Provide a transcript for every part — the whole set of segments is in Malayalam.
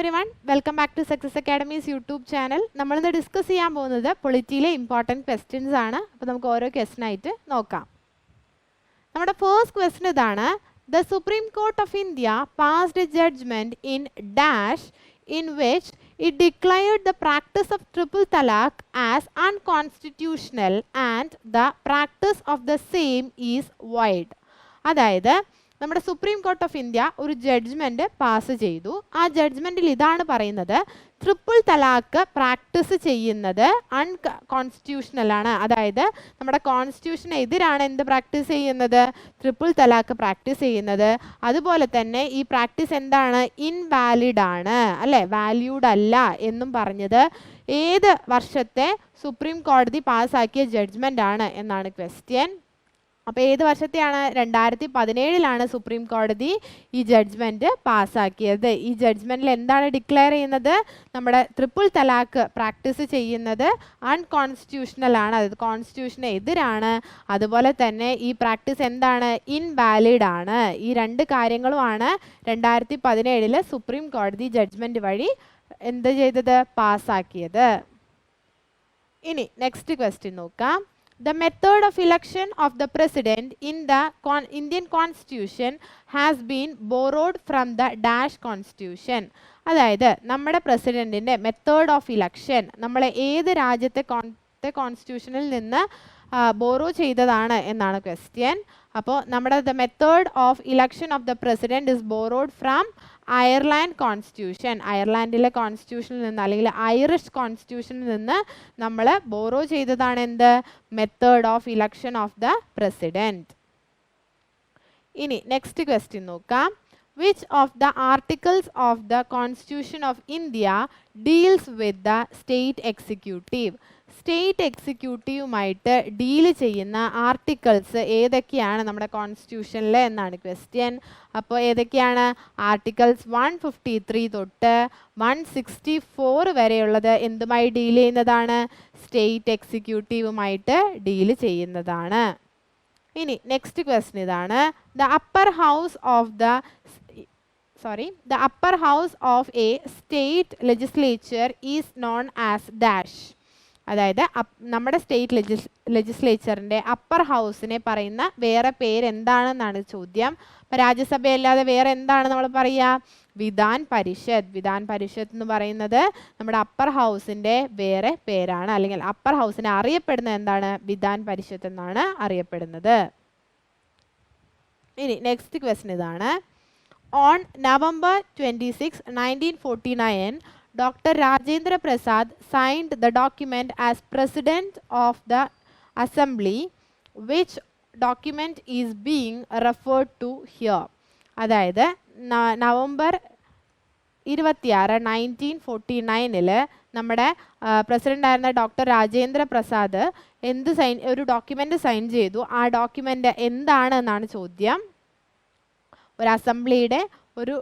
everyone, welcome back to Success Academy's YouTube channel. നമ്മൾ ഇന്ന് ഡിസ്കസ് ചെയ്യാൻ പോകുന്നത് പൊളിറ്റിയിലെ ഇമ്പോർട്ടൻറ്റ് ക്വസ്റ്റ്യൻസ് ആണ്. അപ്പോൾ നമുക്ക് ഓരോ ക്വസ്റ്റ്യൻ ആയിട്ട് നോക്കാം. നമ്മുടെ ഫസ്റ്റ് ക്വസ്റ്റ്യൻ ഇതാണ്. The Supreme Court of India passed a judgment in dash in which it declared the practice of triple talaq as unconstitutional and the practice of the same is void. അതായത് നമ്മുടെ സുപ്രീം കോർട്ട് ഓഫ് ഇന്ത്യ ഒരു ജഡ്ജ്മെൻറ്റ് പാസ് ചെയ്തു. ആ ജഡ്ജ്മെൻറ്റിൽ ഇതാണ് പറയുന്നത്, ട്രിപ്പിൾ തലാക്ക് പ്രാക്ടീസ് ചെയ്യുന്നത് അൺകോൺസ്റ്റിറ്റ്യൂഷണലാണ്. അതായത് നമ്മുടെ കോൺസ്റ്റിറ്റ്യൂഷന് എതിരാണ് എന്ത് പ്രാക്ടീസ് ചെയ്യുന്നത്, ട്രിപ്പിൾ തലാക്ക് പ്രാക്ടീസ് ചെയ്യുന്നത്. അതുപോലെ തന്നെ ഈ പ്രാക്ടീസ് എന്താണ്, ഇൻവാലിഡ് ആണ്, അല്ലേ, വാല്യൂഡ് അല്ല എന്നും പറഞ്ഞത് ഏത് വർഷത്തെ സുപ്രീം കോടതി പാസ്സാക്കിയ ജഡ്ജ്മെൻ്റ് ആണ് എന്നാണ് ക്വസ്റ്റ്യൻ. അപ്പോൾ ഏത് വർഷത്തെയാണ്, 2017 സുപ്രീം കോടതി ഈ ജഡ്ജ്മെൻറ്റ് പാസ്സാക്കിയത്. ഈ ജഡ്ജ്മെൻറ്റിൽ എന്താണ് ഡിക്ലെയർ ചെയ്യുന്നത്, നമ്മുടെ ട്രിപ്പിൾ തലാക്ക് പ്രാക്ടീസ് ചെയ്യുന്നത് അൺകോൺസ്റ്റിറ്റ്യൂഷണൽ ആണ്, അതായത് കോൺസ്റ്റിറ്റ്യൂഷന് എതിരാണ്. അതുപോലെ തന്നെ ഈ പ്രാക്ടീസ് എന്താണ്, ഇൻവാലിഡ് ആണ്. ഈ രണ്ട് കാര്യങ്ങളുമാണ് 2017 സുപ്രീം കോടതി ജഡ്ജ്മെൻറ്റ് വഴി എന്ത് ചെയ്തത്, പാസ്സാക്കിയത്. ഇനി നെക്സ്റ്റ് ക്വസ്റ്റ്യൻ നോക്കാം. The method of election of the president in the Indian constitution has been borrowed from the dash constitution. അതായത് നമ്മുടെ പ്രസിഡന്റിൻ്റെ മെത്തേഡ് ഓഫ് ഇലക്ഷൻ നമ്മൾ ഏത് രാജ്യത്തെ കോൺസ്റ്റിറ്റ്യൂഷനിൽ നിന്ന് ബോറോ ചെയ്തതാണ് എന്നാണ് ക്വസ്റ്റ്യൻ. അപ്പോൾ നമ്മുടെ the method of election of the president is borrowed from Ireland constitution. അയർലാൻഡിലെ കോൺസ്റ്റിറ്റ്യൂഷനിൽ നിന്ന് അല്ലെങ്കിൽ ഐറിഷ് കോൺസ്റ്റിറ്റ്യൂഷനിൽ നിന്ന് നമ്മൾ ബോറോ ചെയ്തതാണ് എന്ത്, method of election of the president. ഇനി നെക്സ്റ്റ് ക്വസ്റ്റ്യൻ നോക്കാം. Which of the articles of the Constitution of India deals with the state executive? State എക്സിക്യൂട്ടീവുമായിട്ട് ഡീല് ചെയ്യുന്ന ആർട്ടിക്കിൾസ് ഏതൊക്കെയാണ് നമ്മുടെ കോൺസ്റ്റിറ്റ്യൂഷനിൽ എന്നാണ് ക്വസ്റ്റ്യൻ. അപ്പോൾ ഏതൊക്കെയാണ്, ആർട്ടിക്കിൾസ് 153 തൊട്ട് 164 വരെയുള്ളത് എന്തുമായി ഡീൽ ചെയ്യുന്നതാണ്, സ്റ്റേറ്റ് എക്സിക്യൂട്ടീവുമായിട്ട് ഡീല് ചെയ്യുന്നതാണ്. ഇനി നെക്സ്റ്റ് ക്വസ്റ്റ്യൻ ഇതാണ്. The upper house of a state legislature is known as dash. അതായത് നമ്മുടെ സ്റ്റേറ്റ് ലെജിസ്ലേച്ചറിൻ്റെ അപ്പർ ഹൗസിനെ പറയുന്ന വേറെ പേര് എന്താണെന്നാണ് ചോദ്യം. അപ്പോൾ രാജ്യസഭയല്ലാതെ വേറെ എന്താണ് നമ്മൾ പറയുക, വിധാൻ പരിഷത്ത്. വിധാൻ പരിഷത്ത് എന്ന് പറയുന്നത് നമ്മുടെ അപ്പർ ഹൗസിൻ്റെ വേറെ പേരാണ്, അല്ലെങ്കിൽ അപ്പർ ഹൗസിനെ അറിയപ്പെടുന്നത് എന്താണ്, വിധാൻ പരിഷത്ത് എന്നാണ് അറിയപ്പെടുന്നത്. ഇനി നെക്സ്റ്റ് ക്വസ്റ്റ്യൻ ഇതാണ്. On November 26, 1949, Dr. Rajendra Prasad signed the document as President of the Assembly. Which document is being referred to here? അതായത് November 26, 1949 നമ്മുടെ പ്രസിഡന്റ് ആയിരുന്ന ഡോക്ടർ രാജേന്ദ്ര പ്രസാദ് ഒരു ഡോക്യുമെൻ്റ് സൈൻ ചെയ്തു. ആ ഡോക്യുമെൻ്റ് എന്താണെന്നാണ് ചോദ്യം. ഒരു അസംബ്ലിയുടെ ഒരു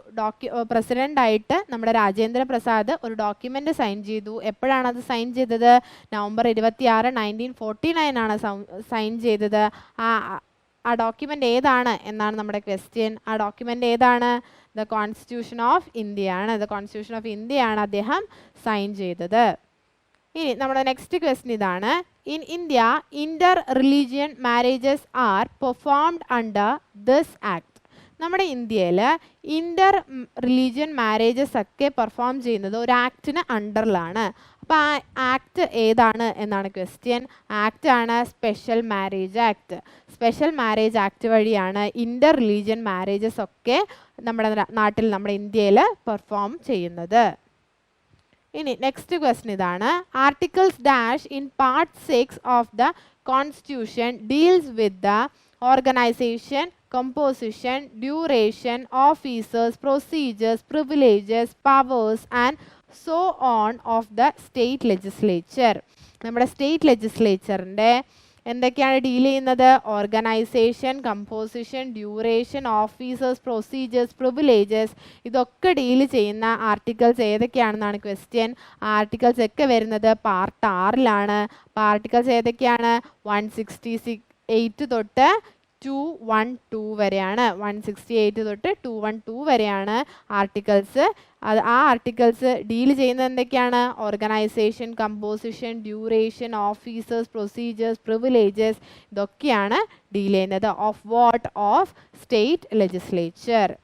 പ്രസിഡൻ്റായിട്ട് നമ്മുടെ രാജേന്ദ്ര പ്രസാദ് ഒരു ഡോക്യുമെൻ്റ് സൈൻ ചെയ്തു. എപ്പോഴാണ് അത് സൈൻ ചെയ്തത്, November 26, 1949 സൈൻ ചെയ്തത്. ആ ഡോക്യുമെൻ്റ് ഏതാണ് എന്നാണ് നമ്മുടെ ക്വസ്റ്റ്യൻ. ആ ഡോക്യുമെൻ്റ് ഏതാണ്, ദ കോൺസ്റ്റിറ്റ്യൂഷൻ ഓഫ് ഇന്ത്യ ആണ്. ദ കോൺസ്റ്റിറ്റ്യൂഷൻ ഓഫ് ഇന്ത്യ ആണ് അദ്ദേഹം സൈൻ ചെയ്തത്. ഇനി നമ്മുടെ നെക്സ്റ്റ് ക്വസ്റ്റ്യൻ ഇതാണ്. In India Inter religion marriages are performed under this act. നമ്മുടെ ഇന്ത്യയിൽ ഇൻ്റർ റിലീജിയൻ മാരേജസ് ഒക്കെ പെർഫോം ചെയ്യുന്നത് ഒരു ആക്ടിന് അണ്ടറിലാണ്. അപ്പോൾ ആ ആക്ട് ഏതാണ് എന്നാണ് ക്വസ്റ്റ്യൻ. ആക്ട് ആണ് special marriage act. Special marriage act വഴിയാണ് ഇൻ്റർ റിലീജിയൻ മാരേജസ് ഒക്കെ നമ്മുടെ നാട്ടിൽ, നമ്മുടെ ഇന്ത്യയിൽ പെർഫോം ചെയ്യുന്നത്. ഇനി നെക്സ്റ്റ് ക്വസ്റ്റ്യൻ ഇതാണ്. Articles dash in part 6 of the constitution deals with the organisation, composition, duration, officers, procedures, privileges, powers and so on of the state legislature. നമ്മുടെ സ്റ്റേറ്റ് ലെജിസ്ലേച്ചറിൻ്റെ എന്തൊക്കെയാണ് ഡീൽ ചെയ്യുന്നത്, organisation, composition, duration, officers, procedures, privileges, ഇതൊക്കെ ഡീൽ ചെയ്യുന്ന ആർട്ടിക്കിൾസ് ഏതൊക്കെയാണെന്നാണ് ക്വസ്റ്റ്യൻ. ആർട്ടിക്കിൾസ് ഒക്കെ വരുന്നത് പാർട്ട് 6 അപ്പോൾ ആർട്ടിക്കിൾസ് ഏതൊക്കെയാണ്, 168 തൊട്ട് 212 വരെയാണ്. 168 തൊട്ട് 212 വരെയാണ് ആർട്ടിക്കിൾസ്. ആ ആർട്ടിക്കിൾസ് ഡീൽ ചെയ്യുന്നത് എന്തൊക്കെയാണ്? Organisation, composition, duration, officers, procedures, privileges, ഇതൊക്കെയാണ് ഡീൽ ചെയ്യുന്നത്. Of what? Of state legislature.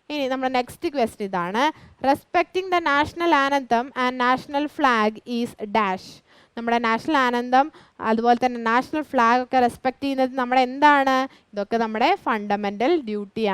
ഇനി നമ്മുടെ നെക്സ്റ്റ് ക്വസ്റ്റ്യൻ ഇതാണ്. Respecting the national anthem and national flag is dash. നമ്മുടെ നാഷണൽ ആനന്തം അതുപോലെ തന്നെ നാഷണൽ ഫ്ലാഗ് ഒക്കെ റെസ്പെക്ട് ചെയ്യുന്നത് നമ്മുടെ എന്താണ്? ഇതൊക്കെ നമ്മുടെ ഫണ്ടമെൻ്റൽ ഡ്യൂട്ടിയാണ്.